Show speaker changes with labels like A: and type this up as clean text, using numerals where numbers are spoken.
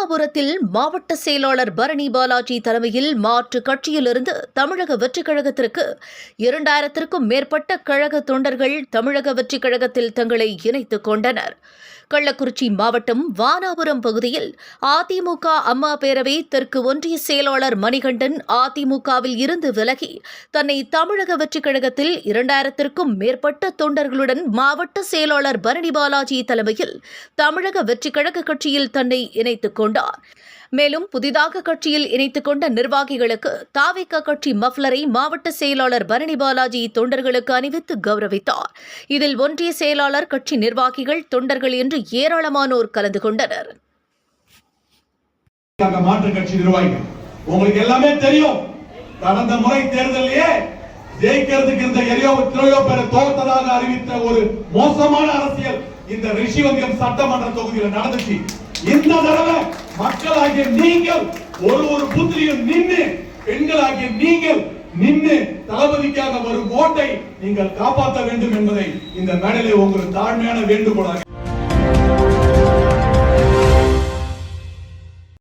A: வானாபுரத்தில் மாவட்ட செயலாளர் பரணி பாலாஜி தலைமையில் மாற்று கட்சியிலிருந்து தமிழக வெற்றிக் கழகத்திற்கு 2000க்கும் மேற்பட்ட கழக தொண்டர்கள் தமிழக வெற்றிக் கழகத்தில் தங்களை இணைத்துக் கொண்டனர். கள்ளக்குறிச்சி மாவட்டம் வானாபுரம் பகுதியில் அதிமுக அம்மா பேரவை தெற்கு ஒன்றிய செயலாளர் மணிகண்டன் அதிமுகவில் இருந்து விலகி தன்னை தமிழக வெற்றிக் கழகத்தில் 2000க்கும் மேற்பட்ட தொண்டர்களுடன் மாவட்ட செயலாளர் பரணி பாலாஜி தலைமையில் தமிழக வெற்றிக் கழக கட்சியில் தன்னை இணைத்துக் கொண்டார். மேலும் புதிதாக கட்சியில் இணைத்துக் கொண்ட நிர்வாகிகளுக்கு தாவேகா கட்சி மஃப்லரை மாவட்ட செயலாளர் பரணி பாலாஜி தொண்டர்களுக்கு அணிவித்து கௌரவித்தார். இதில் ஒன்றிய செயலாளர், கட்சி நிர்வாகிகள், தொண்டர்கள் என்று ஏராளமானோர் கலந்து கொண்டனர்.
B: மாற்று கட்சி நிர்வாகிகள் உங்களுக்கு எல்லாமே தெரியும். கடந்த முறை தேர்தலிலே ஜெயிக்கிறதுக்கு இந்த எரியோ பெற தோற்றதாக அறிவித்த ஒரு மோசமான அரசியல் இந்த ரிஷிவந்தியம் சட்டமன்ற தொகுதியில் நடந்துச்சு. இந்த தடவை மக்களாகிய நீங்கள் ஒரு புத்திரியில் நின்று, பெண்களாகிய நீங்கள் நின்று தளபதிக்காக வரும் ஓட்டை நீங்கள் காப்பாற்ற வேண்டும் என்பதை இந்த மேடையிலே உங்களுக்கு தாழ்மையான வேண்டுகோளாக